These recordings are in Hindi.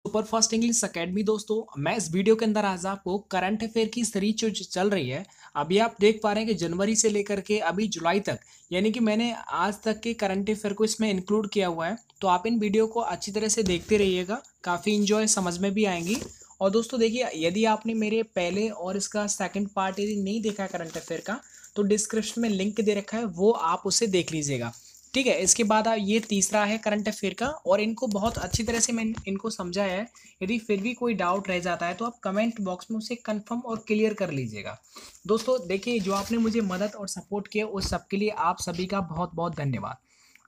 सुपर फास्ट इंग्लिश अकेडमी दोस्तों, मैं इस वीडियो के अंदर आज आपको करंट अफेयर की सीरीज जो चल रही है। अभी आप देख पा रहे हैं कि जनवरी से लेकर के अभी जुलाई तक, यानी कि मैंने आज तक के करंट अफेयर को इसमें इंक्लूड किया हुआ है। तो आप इन वीडियो को अच्छी तरह से देखते रहिएगा, काफ़ी इंजॉय समझ में भी आएंगी। और दोस्तों देखिए, यदि आपने मेरे पहले और इसका सेकंड पार्ट यदि नहीं देखा करंट अफेयर का, तो डिस्क्रिप्शन में लिंक दे रखा है, वो आप उसे देख लीजिएगा। ठीक है, इसके बाद ये तीसरा है करंट अफेयर का, और इनको बहुत अच्छी तरह से मैंने इनको समझाया है। यदि फिर भी कोई डाउट रह जाता है तो आप कमेंट बॉक्स में उसे कंफर्म और क्लियर कर लीजिएगा। दोस्तों देखिए, जो आपने मुझे मदद और सपोर्ट किया उस सब के लिए आप सभी का बहुत बहुत धन्यवाद।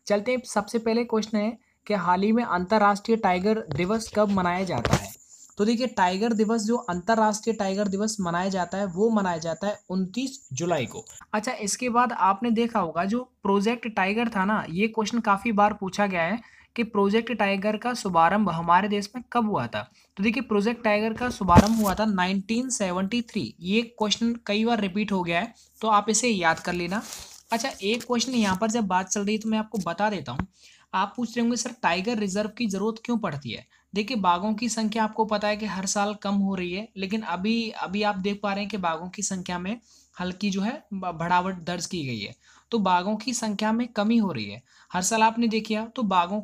चलते हैं, सबसे पहले क्वेश्चन है कि हाल ही में अंतर्राष्ट्रीय टाइगर दिवस कब मनाया जाता है। तो देखिए, टाइगर दिवस, जो अंतर्राष्ट्रीय टाइगर दिवस मनाया जाता है, वो मनाया जाता है 29 जुलाई को। अच्छा, इसके बाद आपने देखा होगा जो प्रोजेक्ट टाइगर था ना, ये क्वेश्चन काफ़ी बार पूछा गया है कि प्रोजेक्ट टाइगर का शुभारंभ हमारे देश में कब हुआ था। तो देखिए, प्रोजेक्ट टाइगर का शुभारंभ हुआ था 1973। ये क्वेश्चन कई बार रिपीट हो गया है, तो आप इसे याद कर लेना। अच्छा, एक क्वेश्चन यहाँ पर जब बात चल रही है तो मैं आपको बता देता हूँ। आप पूछ रहे होंगे सर, टाइगर रिजर्व की जरूरत क्यों पड़ती है। देखिए, बाघों की संख्या आपको पता है कि हर साल कम हो रही है, लेकिन अभी अभी आप देख पा रहे हैं कि बाघों की संख्या में हल्की जो है बढ़ावट दर्ज की गई है। तो बाघों की संख्या में कमी हो रही है हर साल, आपने देखिए। तो बाघों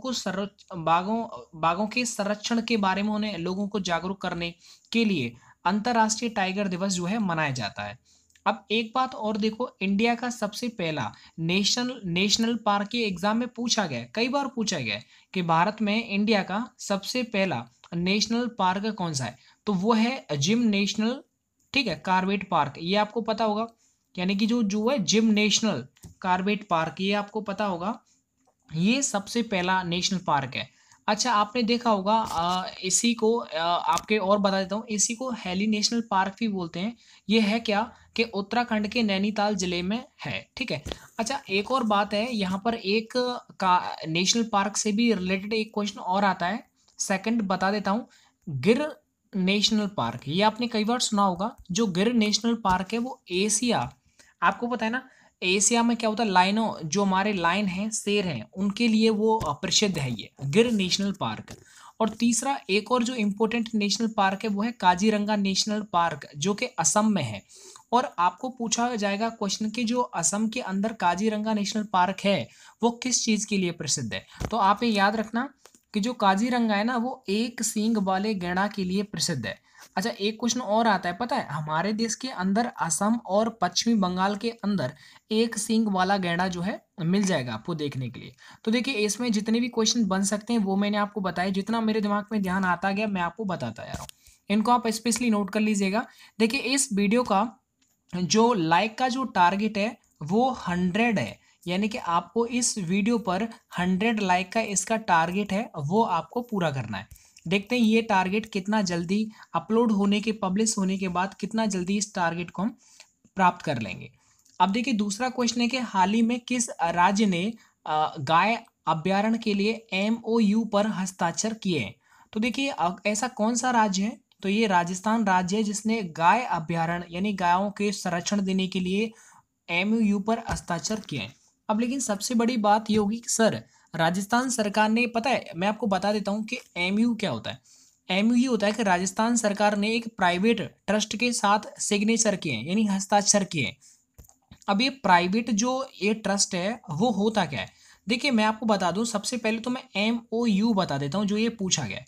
के संरक्षण के बारे में उन्हें लोगों को जागरूक करने के लिए अंतर्राष्ट्रीय टाइगर दिवस जो है मनाया जाता है। अब एक बात और देखो, इंडिया का सबसे पहला नेशनल नेशनल पार्क के एग्जाम में पूछा गया है, कई बार पूछा गया है कि भारत में इंडिया का सबसे पहला नेशनल पार्क कौन सा है। तो वो है जिम नेशनल, ठीक है, कार्बेट पार्क, ये आपको पता होगा। यानी कि जो जो है जिम नेशनल कार्बेट पार्क, ये आपको पता होगा, ये सबसे पहला नेशनल पार्क है। अच्छा, आपने देखा होगा, इसी को आपके और बता देता हूँ, इसी को हेली नेशनल पार्क भी बोलते हैं। ये है क्या कि उत्तराखंड के नैनीताल जिले में है। ठीक है। अच्छा, एक और बात है यहाँ पर, एक का नेशनल पार्क से भी रिलेटेड एक क्वेश्चन और आता है, सेकंड बता देता हूँ। गिर नेशनल पार्क, ये आपने कई बार सुना होगा। जो गिर नेशनल पार्क है वो एशिया, आपको पता है ना, एशिया में क्या होता है, लाइनों, जो हमारे लाइन हैं, शेर हैं, उनके लिए वो प्रसिद्ध है ये गिर नेशनल पार्क। और तीसरा एक और जो इम्पोर्टेंट नेशनल पार्क है वो है काजीरंगा नेशनल पार्क, जो कि असम में है। और आपको पूछा जाएगा क्वेश्चन कि जो असम के अंदर काजीरंगा नेशनल पार्क है वो किस चीज के लिए प्रसिद्ध है। तो आप ये याद रखना कि जो काजीरंगा है ना, वो एक सींग वाले गैंडा के लिए प्रसिद्ध है। अच्छा, एक क्वेश्चन और आता है, पता है हमारे देश के अंदर असम और पश्चिमी बंगाल के अंदर एक सींग वाला गैंडा जो है मिल जाएगा आपको देखने के लिए। तो देखिए, इसमें जितने भी क्वेश्चन बन सकते हैं वो मैंने आपको बताया, जितना मेरे दिमाग में ध्यान आता गया मैं आपको बताता जा रहा हूँ। इनको आप स्पेशली नोट कर लीजिएगा। देखिए, इस वीडियो का जो लाइक का जो टारगेट है वो 100 है, यानी कि आपको इस वीडियो पर 100 लाइक का इसका टारगेट है, वो आपको पूरा करना है। देखते हैं ये टारगेट कितना जल्दी अपलोड होने के, पब्लिश होने के बाद कितना जल्दी इस टारगेट को हम प्राप्त कर लेंगे। अब देखिए, दूसरा क्वेश्चन है कि हाल ही में किस राज्य ने गाय अभ्यारण्य के लिए एमओयू पर हस्ताक्षर किए हैं। तो देखिए, ऐसा कौन सा राज्य है, तो ये राजस्थान राज्य है जिसने गाय अभ्यारण्य यानी गायों के संरक्षण देने के लिए एमओयू पर हस्ताक्षर किए हैं। अब लेकिन सबसे बड़ी बात ये होगी कि सर, राजस्थान सरकार ने, पता है मैं आपको बता देता हूँ कि एमयू क्या होता है। एमयू ये होता है कि राजस्थान सरकार ने एक प्राइवेट ट्रस्ट के साथ सिग्नेचर किए हैं, यानी हस्ताक्षर किए हैं। अब ये प्राइवेट जो ये ट्रस्ट है वो होता क्या है, देखिए मैं आपको बता दूं। सबसे पहले तो मैं एमओयू बता देता हूँ जो ये पूछा गया है।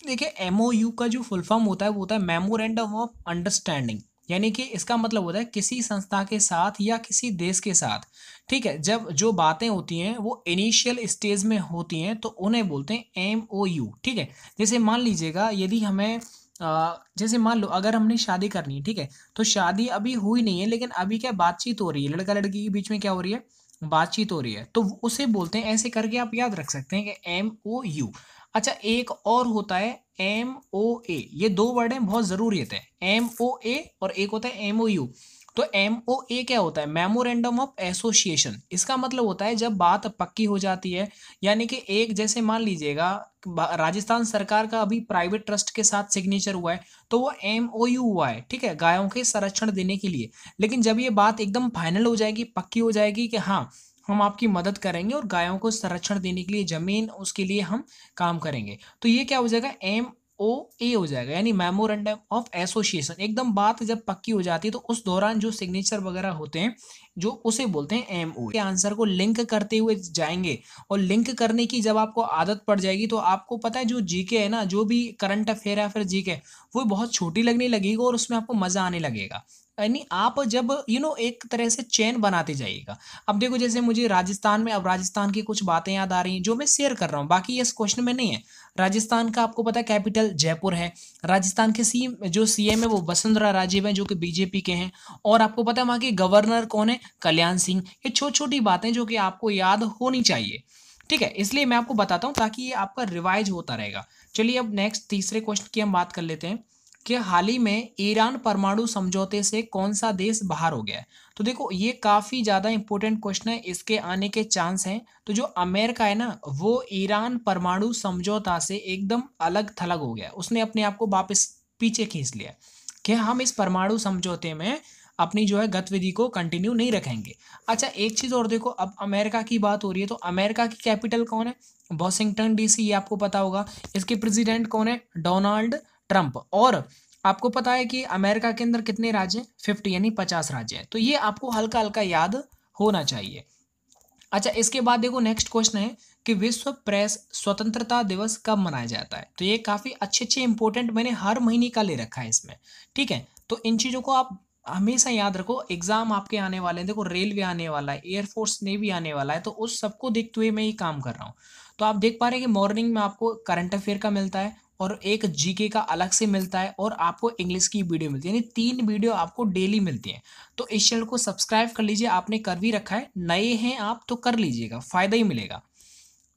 देखिए, एमओयू का जो फुल फॉर्म होता है वो होता है मेमोरेंडम ऑफ अंडरस्टैंडिंग, यानी कि इसका मतलब होता है किसी संस्था के साथ या किसी देश के साथ, ठीक है, जब जो बातें होती हैं वो इनिशियल स्टेज में होती हैं तो उन्हें बोलते हैं एमओयू। ठीक है। जैसे मान लीजिएगा, यदि हमें जैसे मान लो अगर हमने शादी करनी है, ठीक है, तो शादी अभी हुई नहीं है, लेकिन अभी क्या बातचीत हो रही है, लड़का लड़की के बीच में क्या हो रही है, बातचीत हो रही है, तो उसे बोलते हैं, ऐसे करके आप याद रख सकते हैं कि एमओयू। अच्छा, एक और होता है एम ओ ए, ये दो वर्ड हैं, बहुत जरूरी होते हैं, एम ओ ए और एक होता है एम ओ यू। तो एम ओ ए क्या होता है, मेमोरेंडम ऑफ एसोसिएशन, इसका मतलब होता है जब बात पक्की हो जाती है, यानी कि एक, जैसे मान लीजिएगा राजस्थान सरकार का अभी प्राइवेट ट्रस्ट के साथ सिग्नेचर हुआ है तो वो एम ओ यू हुआ है, ठीक है, गायों के संरक्षण देने के लिए। लेकिन जब ये बात एकदम फाइनल हो जाएगी, पक्की हो जाएगी कि हाँ हम आपकी मदद करेंगे और गायों को संरक्षण देने के लिए जमीन उसके लिए हम काम करेंगे, तो ये क्या हो जाएगा, एम MOA हो जाएगा, यानी मेमोरेंडम ऑफ एसोसिएशन। एकदम बात जब पक्की हो जाती है तो उस दौरान जो सिग्नेचर वगैरह होते हैं जो उसे बोलते हैं MOA। आंसर को लिंक करते हुए जाएंगे और लिंक करने की जब आपको आदत पड़ जाएगी तो आपको पता है जो जीके है ना, जो भी करंट अफेयर है फिर जीके, वो बहुत छोटी लगने लगेगी और उसमें आपको मजा आने लगेगा। यानी आप जब एक तरह से चेन बनाते जाइएगा। अब देखो जैसे मुझे राजस्थान में, अब राजस्थान की कुछ बातें याद आ रही हैं जो मैं शेयर कर रहा हूँ, बाकी ये इस क्वेश्चन में नहीं है। राजस्थान का आपको पता है कैपिटल जयपुर है। राजस्थान के सीएम है वो वसुंधरा राजे हैं जो कि बीजेपी के हैं। और आपको पता है वहाँ के गवर्नर कौन है? कल्याण सिंह। ये छोटी छोटी बातें जो कि आपको याद होनी चाहिए, ठीक है, इसलिए मैं आपको बताता हूँ ताकि ये आपका रिवाइज होता रहेगा। चलिए अब नेक्स्ट तीसरे क्वेश्चन की हम बात कर लेते हैं कि हाल ही में ईरान परमाणु समझौते से कौन सा देश बाहर हो गया है। तो देखो ये काफी ज्यादा इंपॉर्टेंट क्वेश्चन है, इसके आने के चांस हैं। तो जो अमेरिका है ना, वो ईरान परमाणु समझौता से एकदम अलग थलग हो गया, उसने अपने आप को वापस पीछे खींच लिया कि हम इस परमाणु समझौते में अपनी जो है गतिविधि को कंटिन्यू नहीं रखेंगे। अच्छा एक चीज और देखो, अब अमेरिका की बात हो रही है तो अमेरिका की कैपिटल कौन है? वॉशिंगटन डीसी, ये आपको पता होगा। इसके प्रेसिडेंट कौन है? Donald Trump. और आपको पता है कि अमेरिका के अंदर कितने राज्य हैं? 50, यानी 50 राज्य हैं। तो ये आपको हल्का हल्का याद होना चाहिए। अच्छा इसके बाद देखो नेक्स्ट क्वेश्चन है कि विश्व प्रेस स्वतंत्रता दिवस कब मनाया जाता है। तो ये काफी अच्छे अच्छे इंपॉर्टेंट मैंने हर महीने का ले रखा है इसमें, ठीक है। तो इन चीजों को आप हमेशा याद रखो, एग्जाम आपके आने वाले हैं, देखो रेलवे आने वाला है, एयरफोर्स नेवी आने वाला है, तो उस सबको देखते हुए मैं ये काम कर रहा हूँ। तो आप देख पा रहे हैं कि मॉर्निंग में आपको करंट अफेयर का मिलता है और एक जीके का अलग से मिलता है और आपको इंग्लिश की वीडियो मिलती है, यानी 3 वीडियो आपको डेली मिलती है। तो इस चैनल को सब्सक्राइब कर लीजिए, आपने कर भी रखा है, नए हैं आप तो कर लीजिएगा, फायदा ही मिलेगा।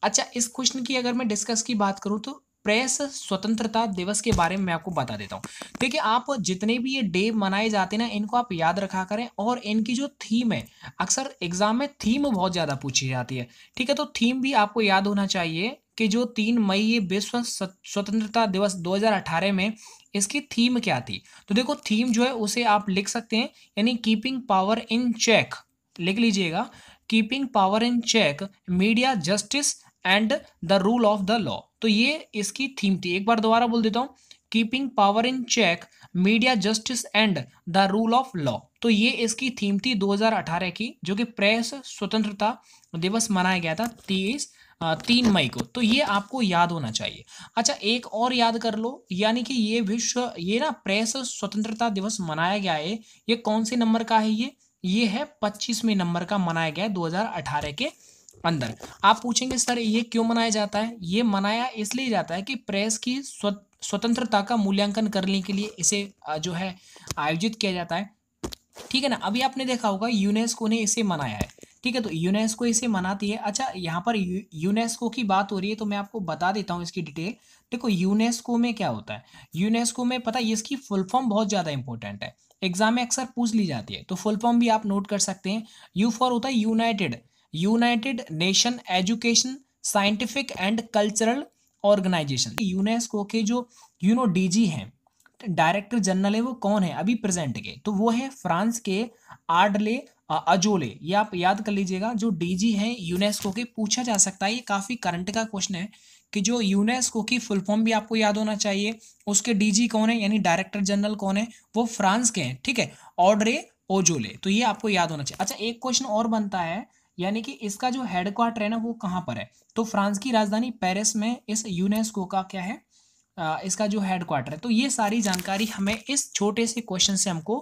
अच्छा इस क्वेश्चन की अगर मैं डिस्कस की बात करूं तो प्रेस स्वतंत्रता दिवस के बारे में मैं आपको बता देता हूं। देखिए आप जितने भी ये डे मनाए जाते हैं ना, इनको आप याद रखा करें और इनकी जो थीम है, अक्सर एग्जाम में थीम बहुत ज्यादा पूछी जाती है, ठीक है। तो थीम भी आपको याद होना चाहिए कि जो 3 मई ये विश्व स्वतंत्रता दिवस 2018 में इसकी थीम क्या थी। तो देखो थीम जो है उसे आप लिख सकते हैं, यानी कीपिंग पावर इन चेक, लिख लीजिएगा, keeping power in check, media justice and the rule of the law. तो ये इसकी थीम थी, एक बार दोबारा बोल देता हूं, keeping power in check, media justice and the rule of law. तो ये इसकी थीम थी 2018 की, जो कि प्रेस स्वतंत्रता दिवस मनाया गया था 3 मई को। तो ये आपको याद होना चाहिए। अच्छा एक और याद कर लो, यानी कि ये ना प्रेस स्वतंत्रता दिवस मनाया गया है, ये कौन से नंबर का है? ये है 25वें नंबर का मनाया गया है 2018 के अंदर। आप पूछेंगे सर ये क्यों मनाया जाता है? ये मनाया इसलिए जाता है कि प्रेस की स्वतंत्रता का मूल्यांकन करने के लिए इसे जो है आयोजित किया जाता है, ठीक है ना। अभी आपने देखा होगा यूनेस्को ने इसे मनाया है, ठीक है, तो यूनेस्को इसे मनाती है। अच्छा यहाँ पर यूनेस्को की बात हो रही है तो मैं आपको बता देता हूँ इसकी डिटेल। देखो यूनेस्को में क्या होता है, यूनेस्को में पता है इसकी फुल फॉर्म बहुत ज्यादा इंपॉर्टेंट है, एग्जाम में अक्सर पूछ ली जाती है, तो फुल फॉर्म भी आप नोट कर सकते हैं। यू फॉर होता है United United Nation Education Scientific and Cultural Organisation. UNESCO के जो डीजी हैं, डायरेक्टर जनरल है, वो कौन है अभी प्रेजेंट के? तो वो है फ्रांस के आर्डले अजोले। ये आप याद कर लीजिएगा, जो डीजी हैं यूनेस्को के। पूछा जा सकता है, ये काफी करंट का क्वेश्चन है कि जो यूनेस्को की फुल फॉर्म भी आपको याद होना चाहिए, उसके डीजी कौन है, यानी डायरेक्टर जनरल कौन है, वो फ्रांस के हैं, ठीक है, ऑड्रे ओजोले। तो ये आपको याद होना चाहिए। अच्छा एक क्वेश्चन और बनता है, यानी कि इसका जो हेडक्वार्टर है ना वो कहाँ पर है? तो फ्रांस की राजधानी पेरिस में इस यूनेस्को का क्या है, इसका जो हेडक्वार्टर है। तो ये सारी जानकारी हमें इस छोटे से क्वेश्चन से हमको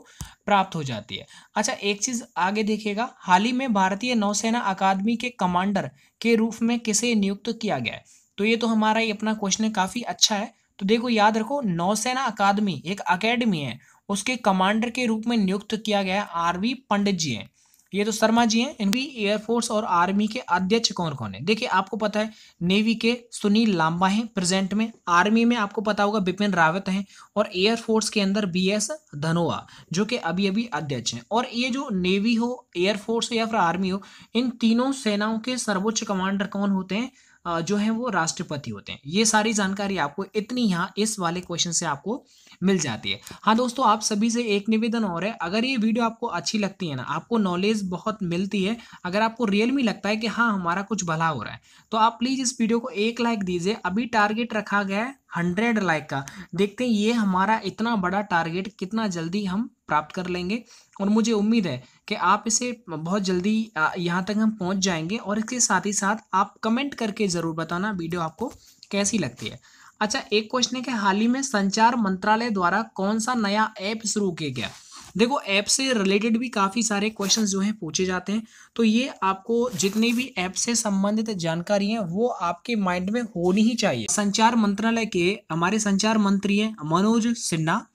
प्राप्त हो जाती है। अच्छा एक चीज आगे देखिएगा, हाल ही में भारतीय नौसेना अकादमी के कमांडर के रूप में किसे नियुक्त किया गया है? तो ये तो हमारा ही अपना क्वेश्चन है, काफी अच्छा है। तो देखो याद रखो, नौसेना अकादमी एक अकेडमी है, उसके कमांडर के रूप में नियुक्त किया गया आरवी पंडित जी हैं। ये तो शर्मा जी हैं। इनकी एयरफोर्स और आर्मी के अध्यक्ष कौन कौन है? देखिए आपको पता है नेवी के सुनील लांबा हैं प्रेजेंट में, आर्मी में आपको पता होगा बिपिन रावत हैं, और एयरफोर्स के अंदर BS धनोआ जो कि अभी अभी अध्यक्ष हैं। और ये जो नेवी हो, एयरफोर्स हो या फिर आर्मी हो, इन तीनों सेनाओं के सर्वोच्च कमांडर कौन होते हैं? जो है वो राष्ट्रपति होते हैं। ये सारी जानकारी आपको इतनी यहाँ इस वाले क्वेश्चन से आपको मिल जाती है। हाँ दोस्तों, आप सभी से एक निवेदन और है, अगर ये वीडियो आपको अच्छी लगती है ना, आपको नॉलेज बहुत मिलती है, अगर आपको रियल में लगता है कि हाँ हमारा कुछ भला हो रहा है, तो आप प्लीज़ इस वीडियो को एक लाइक दीजिए। अभी टारगेट रखा गया है 100 लाइक का। देखते हैं ये हमारा इतना बड़ा टारगेट कितना जल्दी हम प्राप्त कर लेंगे, और मुझे उम्मीद है कि आप इसे बहुत जल्दी यहाँ तक हम पहुँच जाएंगे। और इसके साथ ही साथ आप कमेंट करके ज़रूर बताना वीडियो आपको कैसी लगती है। अच्छा, एक क्वेश्चन है कि हाल ही में संचार मंत्रालय द्वारा कौन सा नया ऐप शुरू किया गया। देखो, ऐप से रिलेटेड भी काफ़ी सारे क्वेश्चंस जो हैं पूछे जाते हैं, तो ये आपको जितनी भी ऐप से संबंधित जानकारी है वो आपके माइंड में होनी ही चाहिए। संचार मंत्रालय के हमारे संचार मंत्री हैं मनोज सिन्हा,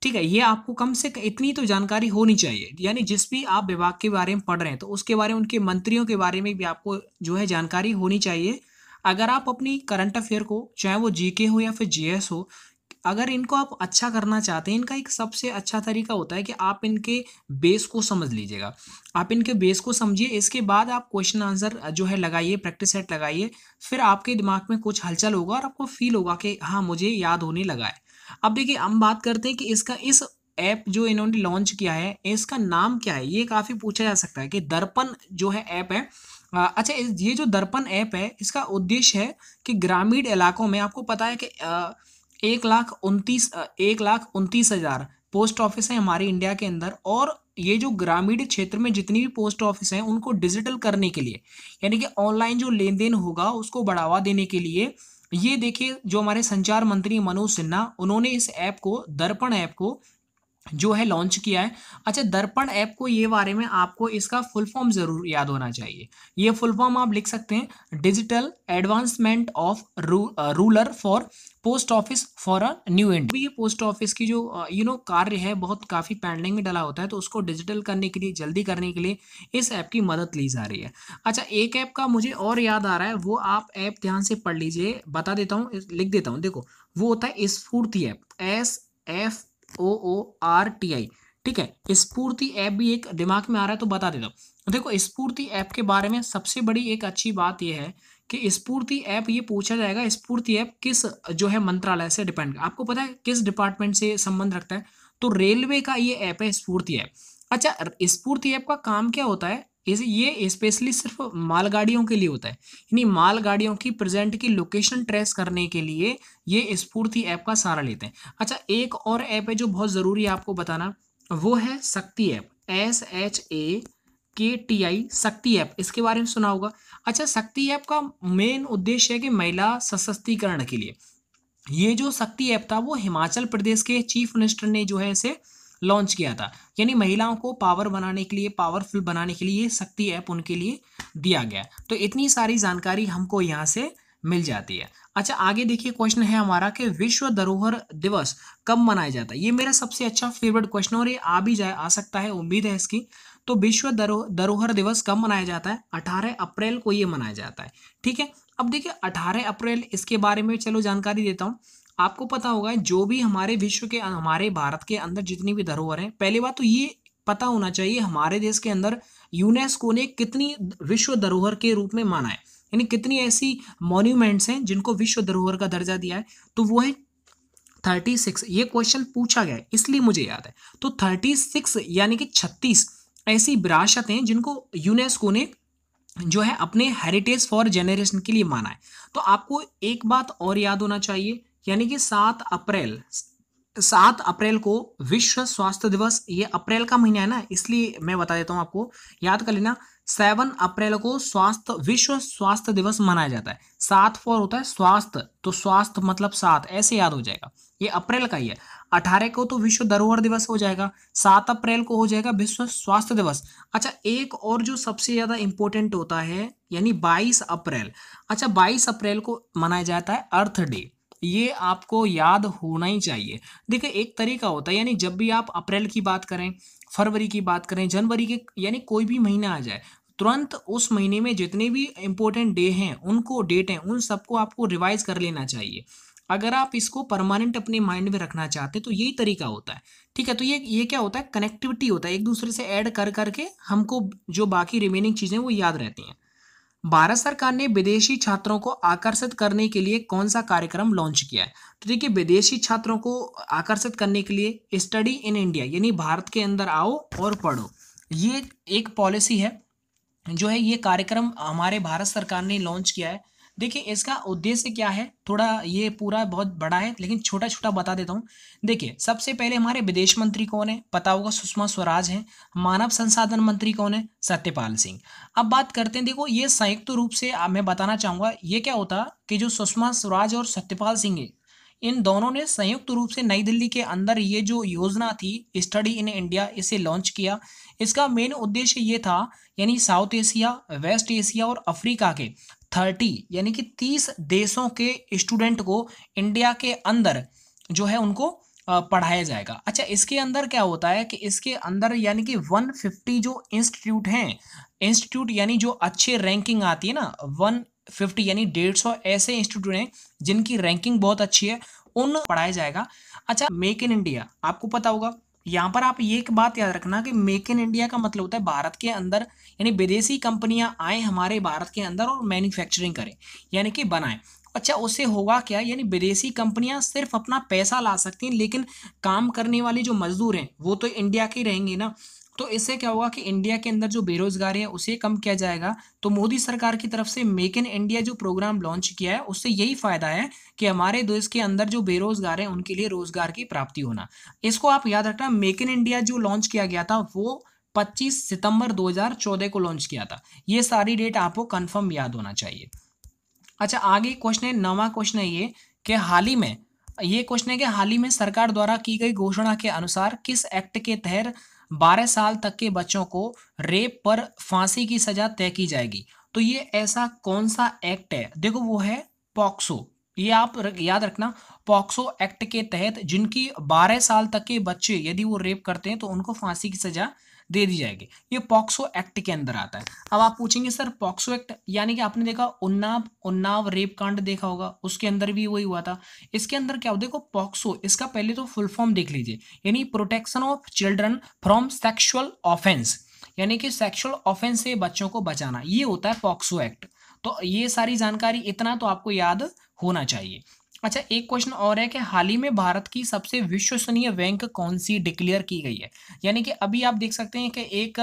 ठीक है। ये आपको कम से कम इतनी तो जानकारी होनी चाहिए, यानी जिस भी आप विभाग के बारे में पढ़ रहे हैं तो उसके बारे में, उनके मंत्रियों के बारे में भी आपको जो है जानकारी होनी चाहिए। अगर आप अपनी करंट अफेयर को, चाहे वो जीके हो या फिर जीएस हो, अगर इनको आप अच्छा करना चाहते हैं, इनका एक सबसे अच्छा तरीका होता है कि आप इनके बेस को समझ लीजिएगा। आप इनके बेस को समझिए, इसके बाद आप क्वेश्चन आंसर जो है लगाइए, प्रैक्टिस सेट लगाइए, फिर आपके दिमाग में कुछ हलचल होगा और आपको फील होगा कि हाँ मुझे याद होने लगा है। अब देखिए, हम बात करते हैं कि इसका इस ऐप जो इन्होंने लॉन्च किया है, इसका नाम क्या है, ये काफ़ी पूछा जा सकता है कि दर्पण जो है ऐप है। अच्छा, ये जो दर्पण ऐप है, इसका उद्देश्य है कि ग्रामीण इलाकों में, आपको पता है कि 1,29,000 पोस्ट ऑफिस है हमारे इंडिया के अंदर, और ये जो ग्रामीण क्षेत्र में जितनी भी पोस्ट ऑफिस हैं उनको डिजिटल करने के लिए, यानी कि ऑनलाइन जो लेन देन होगा उसको बढ़ावा देने के लिए, ये देखिए जो हमारे संचार मंत्री मनोज सिन्हा, उन्होंने इस ऐप को, दर्पण ऐप को जो है लॉन्च किया है। अच्छा, दर्पण ऐप को, ये बारे में आपको इसका फुल फॉर्म ज़रूर याद होना चाहिए। ये फुल फॉर्म आप लिख सकते हैं, digital advancement of rural for post office for a new India. ये पोस्ट ऑफिस की जो कार्य है बहुत काफ़ी पेंडिंग में डला होता है, तो उसको डिजिटल करने के लिए, जल्दी करने के लिए इस ऐप की मदद ली जा रही है। अच्छा, एक ऐप का मुझे और याद आ रहा है, वो आप ऐप ध्यान से पढ़ लीजिए, बता देता हूँ, लिख देता हूँ। देखो, वो होता है स्फूर्ति ऐप, SFOORTI, ठीक है। स्फूर्ति ऐप भी एक दिमाग में आ रहा है तो बता देता हूँ। देखो, स्फूर्ति ऐप के बारे में सबसे बड़ी एक अच्छी बात यह है कि स्फूर्ति ऐप, ये पूछा जाएगा स्फूर्ति ऐप किस जो है मंत्रालय से डिपेंड, आपको पता है किस डिपार्टमेंट से संबंध रखता है, तो रेलवे का ये ऐप है स्फूर्ति ऐप। अच्छा, स्फूर्ति ऐप का काम क्या होता है, ये स्पेशली सिर्फ मालगाड़ियों के लिए होता है, यानी मालगाड़ियों की प्रेजेंट की लोकेशन ट्रेस करने के लिए ये स्फूर्ति ऐप का सहारा लेते हैं। अच्छा, एक और ऐप है जो बहुत ज़रूरी है आपको बताना, वो है शक्ति ऐप, SHAKTI, शक्ति ऐप, इसके बारे में सुना होगा। अच्छा, शक्ति ऐप का मेन उद्देश्य है कि महिला सशक्तिकरण के लिए, ये जो शक्ति ऐप था वो हिमाचल प्रदेश के चीफ मिनिस्टर ने जो है इसे लॉन्च किया था, यानी महिलाओं को पावर बनाने के लिए, पावरफुल बनाने के लिए ये शक्ति ऐप उनके लिए दिया गया। तो इतनी सारी जानकारी हमको यहाँ से मिल जाती है। अच्छा, आगे देखिए, क्वेश्चन है हमारा कि विश्व धरोहर दिवस कब मनाया जाता है। ये मेरा सबसे अच्छा फेवरेट क्वेश्चन, और ये आ सकता है, उम्मीद है इसकी। तो विश्व धरोहर दिवस कब मनाया जाता है, 18 अप्रैल को ये मनाया जाता है, ठीक है। अब देखिए, 18 अप्रैल, इसके बारे में चलो जानकारी देता हूँ। आपको पता होगा जो भी हमारे विश्व के, हमारे भारत के अंदर जितनी भी धरोहर हैं, पहली बात तो ये पता होना चाहिए हमारे देश के अंदर यूनेस्को ने कितनी विश्व धरोहर के रूप में माना है, यानी कितनी ऐसी मॉन्यूमेंट्स हैं जिनको विश्व धरोहर का दर्जा दिया है, तो वो है 36। ये क्वेश्चन पूछा गया है इसलिए मुझे याद है। तो 36 यानी कि 36 ऐसी विरासत हैं जिनको यूनेस्को ने जो है अपने हेरिटेज फॉर जनरेशन के लिए माना है। तो आपको एक बात और याद होना चाहिए, यानी कि 7 अप्रैल को विश्व स्वास्थ्य दिवस, ये अप्रैल का महीना है ना, इसलिए मैं बता देता हूँ आपको, याद कर लेना। 7 अप्रैल को विश्व स्वास्थ्य दिवस मनाया जाता है। 7 फॉर होता है स्वास्थ्य, तो स्वास्थ्य मतलब 7, ऐसे याद हो जाएगा, ये अप्रैल का ही है। 18 को तो विश्व धरोहर दिवस हो जाएगा, 7 अप्रैल को हो जाएगा विश्व स्वास्थ्य दिवस। अच्छा, एक और जो सबसे ज़्यादा इंपॉर्टेंट होता है, यानी 22 अप्रैल। अच्छा, 22 अप्रैल को मनाया जाता है अर्थ डे, ये आपको याद होना ही चाहिए। देखिए, एक तरीका होता है, यानी जब भी आप अप्रैल की बात करें, फरवरी की बात करें, जनवरी के, यानी कोई भी महीना आ जाए, तुरंत उस महीने में जितने भी इंपॉर्टेंट डे हैं, उनको डेट हैं, उन सबको आपको रिवाइज कर लेना चाहिए। अगर आप इसको परमानेंट अपने माइंड में रखना चाहते हैं तो यही तरीका होता है, ठीक है। तो ये क्या होता है, कनेक्टिविटी होता है, एक दूसरे से ऐड कर करके हमको जो बाकी रिमेनिंग चीज़ें वो याद रहती हैं। भारत सरकार ने विदेशी छात्रों को आकर्षित करने के लिए कौन सा कार्यक्रम लॉन्च किया है? तो देखिए, विदेशी छात्रों को आकर्षित करने के लिए स्टडी इन इंडिया यानी भारत के अंदर आओ और पढ़ो, ये एक पॉलिसी है जो है, ये कार्यक्रम हमारे भारत सरकार ने लॉन्च किया है। देखिए, इसका उद्देश्य क्या है, थोड़ा ये पूरा बहुत बड़ा है लेकिन छोटा-छोटा बता देता हूँ। देखिए, सबसे पहले हमारे विदेश मंत्री कौन है? पता होगा, सुषमा स्वराज हैं। मानव संसाधन मंत्री कौन है? सत्यपाल सिंह। अब बात करते हैं, देखो ये संयुक्त रूप से मैं बताना चाहूँगा, ये क्या होता कि जो सुषमा स्वराज और सत्यपाल सिंह है, इन दोनों ने संयुक्त रूप से नई दिल्ली के अंदर ये जो योजना थी स्टडी इन इंडिया, इसे लॉन्च किया। इसका मेन उद्देश्य ये था, यानी साउथ एशिया, वेस्ट एशिया और अफ्रीका के 30 यानी कि 30 देशों के स्टूडेंट को इंडिया के अंदर जो है उनको पढ़ाया जाएगा। अच्छा, इसके अंदर क्या होता है कि इसके अंदर यानी कि 150 जो इंस्टीट्यूट हैं, इंस्टीट्यूट यानी जो अच्छे रैंकिंग आती है ना, 150 यानी 150 ऐसे इंस्टीट्यूट हैं जिनकी रैंकिंग बहुत अच्छी है, उन पढ़ाया जाएगा। अच्छा, मेक इन इंडिया आपको पता होगा, यहाँ पर आप ये एक बात याद रखना कि मेक इन इंडिया का मतलब होता है भारत के अंदर, यानी विदेशी कंपनियां आए हमारे भारत के अंदर और मैन्युफैक्चरिंग करें, यानी कि बनाएं। अच्छा, उससे होगा क्या, यानी विदेशी कंपनियां सिर्फ अपना पैसा ला सकती हैं लेकिन काम करने वाले जो मजदूर हैं वो तो इंडिया के ही रहेंगे ना। तो इससे क्या होगा कि इंडिया के अंदर जो बेरोजगारी है उसे कम किया जाएगा। तो मोदी सरकार की तरफ से मेक इन इंडिया जो प्रोग्राम लॉन्च किया है, उससे यही फायदा है कि हमारे देश के अंदर जो बेरोजगार हैं उनके लिए रोजगार की प्राप्ति होना। इसको आप याद रखना, मेक इन इंडिया जो लॉन्च किया गया था वो 25 सितंबर 2014 को लॉन्च किया था। ये सारी डेट आपको कंफर्म याद होना चाहिए। अच्छा, आगे क्वेश्चन है, 9वां क्वेश्चन है ये कि हाल ही में, ये क्वेश्चन है कि हाल ही में सरकार द्वारा की गई घोषणा के अनुसार किस एक्ट के तहत 12 साल तक के बच्चों को रेप पर फांसी की सजा तय की जाएगी? तो ये ऐसा कौन सा एक्ट है? देखो, वो है पॉक्सो। ये आप याद रखना, पॉक्सो एक्ट के तहत जिनकी 12 साल तक के बच्चे यदि वो रेप करते हैं तो उनको फांसी की सजा दे दी जाएगी। ये पॉक्सो एक्ट के अंदर आता है। अब आप पूछेंगे सर पॉक्सो एक्ट यानी कि आपने देखा उन्नाव रेप कांड देखा होगा, उसके अंदर भी वही हुआ था। इसके अंदर क्या हो, देखो पॉक्सो, इसका पहले तो फुल फॉर्म देख लीजिए, यानी protection of children from sexual offence, यानी कि सेक्सुअल ऑफेंस से बच्चों को बचाना, ये होता है पॉक्सो एक्ट। तो ये सारी जानकारी, इतना तो आपको याद होना चाहिए। अच्छा, एक क्वेश्चन और है कि हाल ही में भारत की सबसे विश्वसनीय बैंक कौन सी डिक्लेयर की गई है? यानी कि अभी आप देख सकते हैं कि एक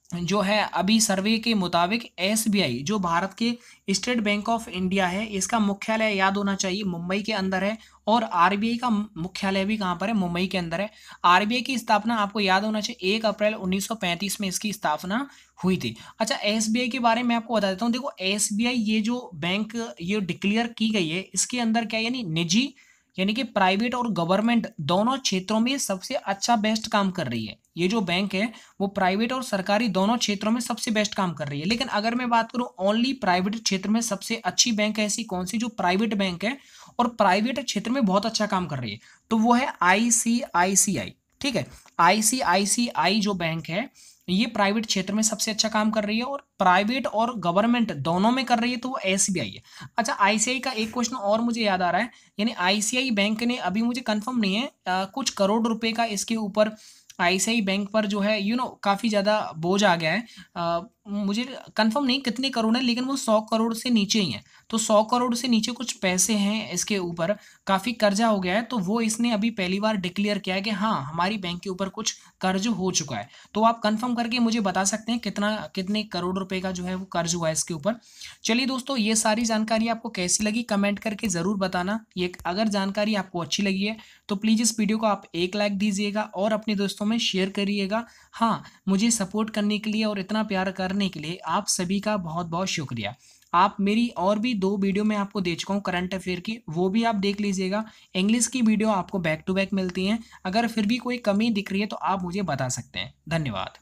जो है अभी सर्वे के मुताबिक एसबीआई जो भारत के स्टेट बैंक ऑफ इंडिया है, इसका मुख्यालय याद होना चाहिए मुंबई के अंदर है, और आरबीआई का मुख्यालय भी कहाँ पर है? मुंबई के अंदर है। आरबीआई की स्थापना आपको याद होना चाहिए 1 अप्रैल 1935 में इसकी स्थापना हुई थी। अच्छा, एसबीआई के बारे में आपको बता देता हूँ। देखो, एसबीआई ये जो बैंक ये डिक्लेयर की गई है, इसके अंदर क्या, यानी निजी यानी कि प्राइवेट और गवर्नमेंट दोनों क्षेत्रों में सबसे अच्छा बेस्ट काम कर रही है। ये जो बैंक है वो प्राइवेट और सरकारी दोनों क्षेत्रों में सबसे बेस्ट काम कर रही है। लेकिन अगर मैं बात करूं ओनली प्राइवेट क्षेत्र में सबसे अच्छी बैंक ऐसी कौन सी जो प्राइवेट बैंक है और प्राइवेट क्षेत्र में बहुत अच्छा काम कर रही है, तो वो है आईसीआईसीआई। ठीक है, आईसीआईसीआई जो बैंक है ये प्राइवेट क्षेत्र में सबसे अच्छा काम कर रही है और प्राइवेट और गवर्नमेंट दोनों में कर रही है, तो वो एसबीआई है। अच्छा, आईसीआई का एक क्वेश्चन और मुझे याद आ रहा है, यानी आईसीआई बैंक ने, अभी मुझे कंफर्म नहीं है, कुछ करोड़ रुपए का इसके ऊपर आईसीआई बैंक पर जो है काफ़ी ज़्यादा बोझ आ गया है। मुझे कंफर्म नहीं कितने करोड़ है, लेकिन वो 100 करोड़ से नीचे ही है। तो 100 करोड़ से नीचे कुछ पैसे हैं इसके ऊपर, काफ़ी कर्जा हो गया है, तो वो इसने अभी पहली बार डिक्लेयर किया है कि हाँ, हमारी बैंक के ऊपर कुछ कर्ज हो चुका है। तो आप कंफर्म करके मुझे बता सकते हैं कितने करोड़ रुपए का जो है वो कर्ज हुआ है इसके ऊपर। चलिए दोस्तों, ये सारी जानकारी आपको कैसी लगी कमेंट करके ज़रूर बताना। ये अगर जानकारी आपको अच्छी लगी है तो प्लीज़ इस वीडियो को आप एक लाइक दीजिएगा और अपने दोस्तों में शेयर करिएगा। हाँ, मुझे सपोर्ट करने के लिए और इतना प्यार करने के लिए आप सभी का बहुत बहुत शुक्रिया। आप मेरी और भी 2 वीडियो मैं आपको दे चुका हूँ करंट अफेयर की, वो भी आप देख लीजिएगा। इंग्लिश की वीडियो आपको बैक टू बैक मिलती हैं। अगर फिर भी कोई कमी दिख रही है तो आप मुझे बता सकते हैं। धन्यवाद।